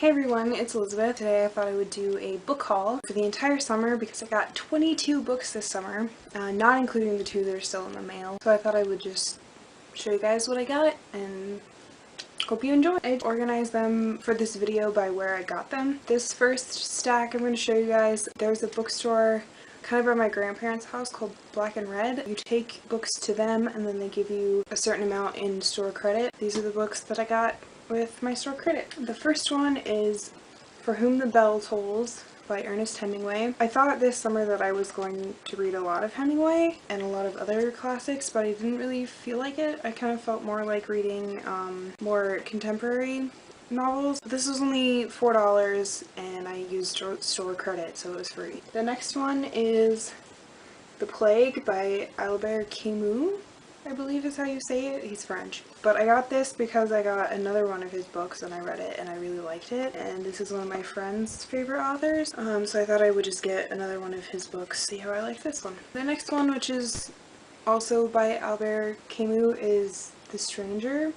Hey everyone, it's Elizabeth. Today I thought I would do a book haul for the entire summer because I got 22 books this summer, not including the 2 that are still in the mail. So I thought I would just show you guys what I got and hope you enjoy. I organized them for this video by where I got them. This first stack I'm going to show you guys, there's a bookstore kind of by my grandparents' house called Black and Red. You take books to them and then they give you a certain amount in store credit. These are the books that I got with my store credit. The first one is For Whom the Bell Tolls by Ernest Hemingway. I thought this summer that I was going to read a lot of Hemingway and a lot of other classics, but I didn't really feel like it. I kind of felt more like reading more contemporary novels. This was only $4 and I used store credit, so it was free. The next one is The Plague by Albert Camus, I believe is how you say it. He's French. But I got this because I got another one of his books and I read it and I really liked it. And this is one of my friend's favorite authors. So I thought I would just get another one of his books, see how I like this one. The next one, which is also by Albert Camus, is The Stranger.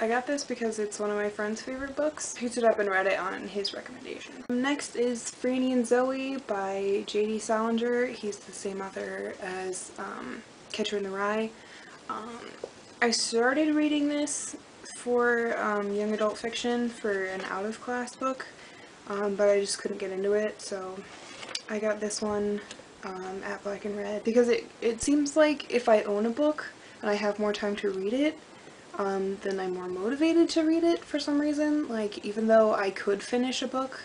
I got this because it's one of my friend's favorite books. Picked it up and read it on his recommendation. Next is Franny and Zooey by J.D. Salinger. He's the same author as Catcher in the Rye. I started reading this for young adult fiction for an out-of-class book, but I just couldn't get into it, so I got this one at Black and Red because it seems like if I own a book and I have more time to read it, then I'm more motivated to read it for some reason. Like, even though I could finish a book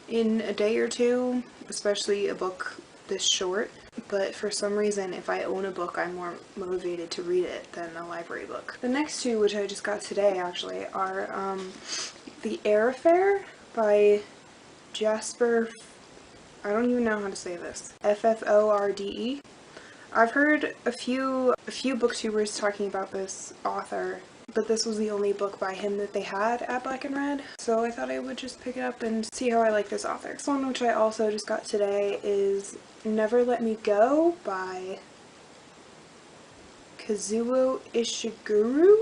in a day or two, especially a book this short, but for some reason if I own a book I'm more motivated to read it than a library book. The next two, which I just got today actually, are The Air Affair by Jasper, I don't even know how to say this, F-F-O-R-D-E. I've heard a few booktubers talking about this author, but this was the only book by him that they had at Black and Red, so I thought I would just pick it up and see how I like this author. This one, which I also just got today, is Never Let Me Go by Kazuo Ishiguro?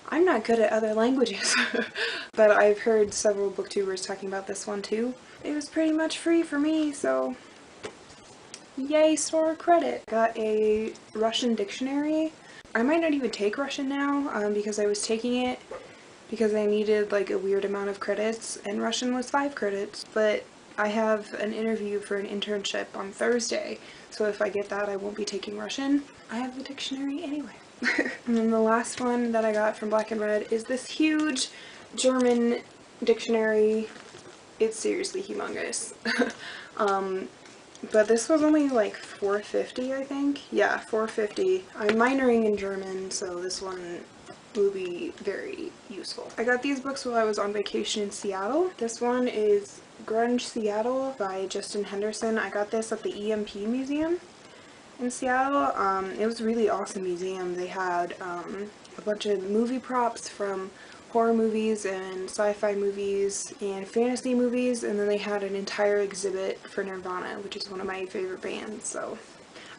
I'm not good at other languages, but I've heard several booktubers talking about this one too. It was pretty much free for me, so yay, store credit. Got a Russian dictionary. I might not even take Russian now because I was taking it because I needed like a weird amount of credits and Russian was 5 credits, but I have an interview for an internship on Thursday, so if I get that I won't be taking Russian. I have the dictionary anyway. And then the last one that I got from Black and Red is this huge German dictionary. It's seriously humongous. But this was only like $4.50, I think. Yeah, $4.50. I'm minoring in German, so this one will be very useful. I got these books while I was on vacation in Seattle. This one is Grunge Seattle by Justin Henderson. I got this at the EMP Museum in Seattle. It was a really awesome museum. They had a bunch of movie props from horror movies and sci-fi movies and fantasy movies, and then they had an entire exhibit for Nirvana, which is one of my favorite bands, so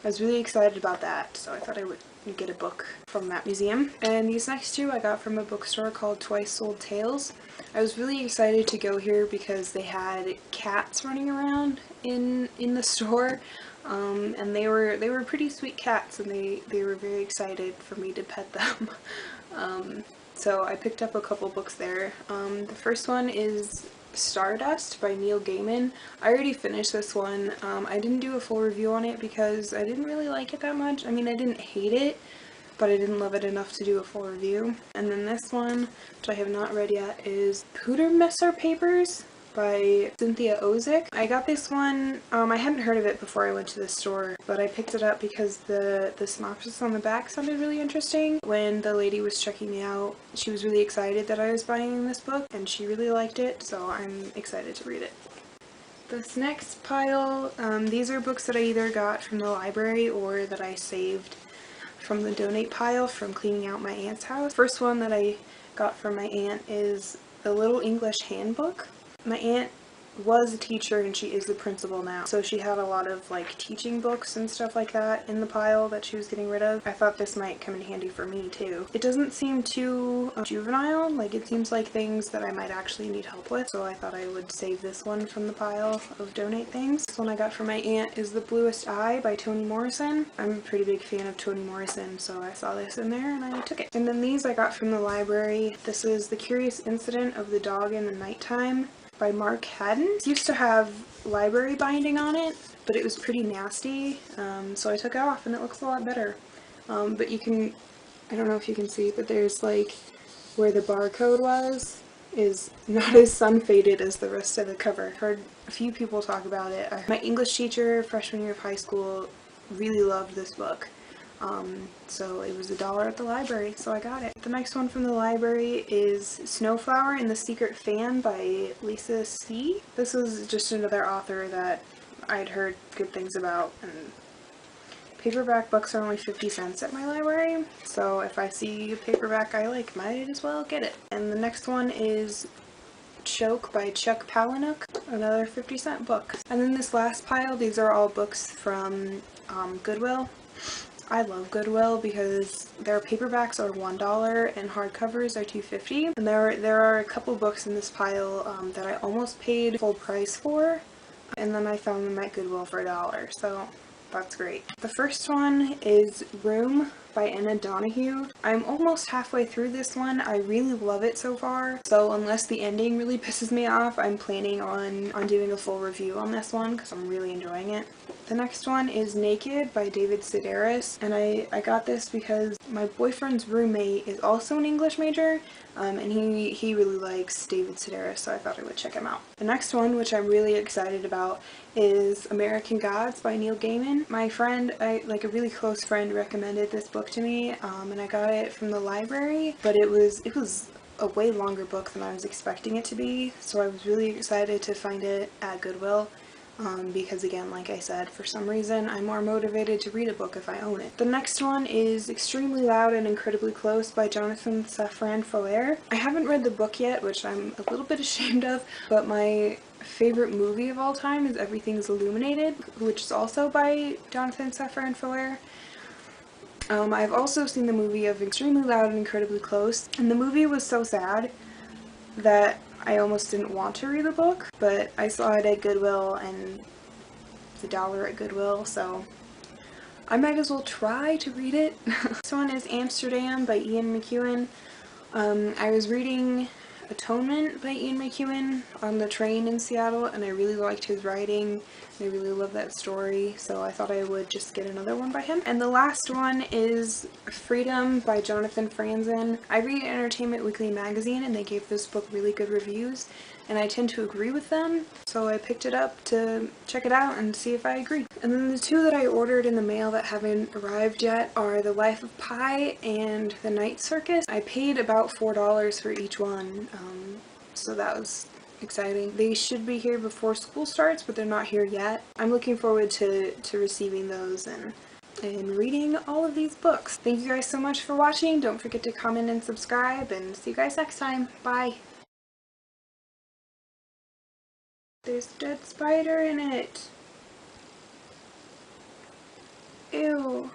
I was really excited about that, so I thought I would get a book from that museum. And these next two I got from a bookstore called Twice Sold Tales. I was really excited to go here because they had cats running around in the store, and they were pretty sweet cats, and they were very excited for me to pet them. So I picked up a couple books there. The first one is Stardust by Neil Gaiman. I already finished this one. I didn't do a full review on it because I didn't really like it that much. I mean, I didn't hate it, but I didn't love it enough to do a full review. And then this one, which I have not read yet, is Hooter Papers by Cynthia Ozick. I got this one, I hadn't heard of it before I went to the store, but I picked it up because the synopsis on the back sounded really interesting. When the lady was checking me out, she was really excited that I was buying this book, and she really liked it, so I'm excited to read it. This next pile, these are books that I either got from the library or that I saved from the donate pile from cleaning out my aunt's house. First one that I got from my aunt is The Little English Handbook. My aunt was a teacher and she is the principal now. So she had a lot of like teaching books and stuff like that in the pile that she was getting rid of. I thought this might come in handy for me too. It doesn't seem too juvenile, like it seems like things that I might actually need help with, so I thought I would save this one from the pile of donate things. This one I got from my aunt is The Bluest Eye by Toni Morrison. I'm a pretty big fan of Toni Morrison, so I saw this in there and I took it. And then these I got from the library. This is The Curious Incident of the Dog in the Nighttime by Mark Haddon. It used to have library binding on it, but it was pretty nasty, so I took it off and it looks a lot better. But you can, I don't know if you can see, but there's like where the barcode was is not as sun-faded as the rest of the cover. I've heard a few people talk about it. My English teacher, freshman year of high school, really loved this book. So it was $1 at the library, so I got it. The next one from the library is Snowflower and the Secret Fan by Lisa C. This was just another author that I'd heard good things about, and paperback books are only 50 cents at my library, so if I see a paperback I like, might as well get it. And the next one is Choke by Chuck Palahniuk, another 50-cent book. And then this last pile, these are all books from Goodwill. I love Goodwill because their paperbacks are $1 and hardcovers are $2.50. And there are a couple books in this pile that I almost paid full price for, and then I found them at Goodwill for $1, so that's great. The first one is Room by Anna Donahue. I'm almost halfway through this one. I really love it so far, so unless the ending really pisses me off, I'm planning on doing a full review on this one because I'm really enjoying it. The next one is Naked by David Sedaris, and I got this because my boyfriend's roommate is also an English major, and he really likes David Sedaris, so I thought I would check him out. The next one, which I'm really excited about, is American Gods by Neil Gaiman. My friend, like a really close friend, recommended this book to me, and I got it from the library, but it was a way longer book than I was expecting it to be, so I was really excited to find it at Goodwill. Because again, like I said, for some reason I'm more motivated to read a book if I own it. The next one is Extremely Loud and Incredibly Close by Jonathan Safran Foer. I haven't read the book yet, which I'm a little bit ashamed of, but my favorite movie of all time is Everything's Illuminated, which is also by Jonathan Safran Foer. I've also seen the movie of Extremely Loud and Incredibly Close, and the movie was so sad that I almost didn't want to read the book, but I saw it at Goodwill and it's $1 at Goodwill, so I might as well try to read it. This one is Amsterdam by Ian McEwan. I was reading Atonement by Ian McEwan on the train in Seattle, and I really liked his writing. I really love that story, so I thought I would just get another one by him. And the last one is Freedom by Jonathan Franzen. I read Entertainment Weekly magazine, and they gave this book really good reviews, and I tend to agree with them, so I picked it up to check it out and see if I agree. And then the two that I ordered in the mail that haven't arrived yet are The Life of Pi and The Night Circus. I paid about $4 for each one, so that was exciting. They should be here before school starts, but they're not here yet. I'm looking forward to receiving those and reading all of these books. Thank you guys so much for watching. Don't forget to comment and subscribe, and see you guys next time. Bye! There's a dead spider in it. Ew.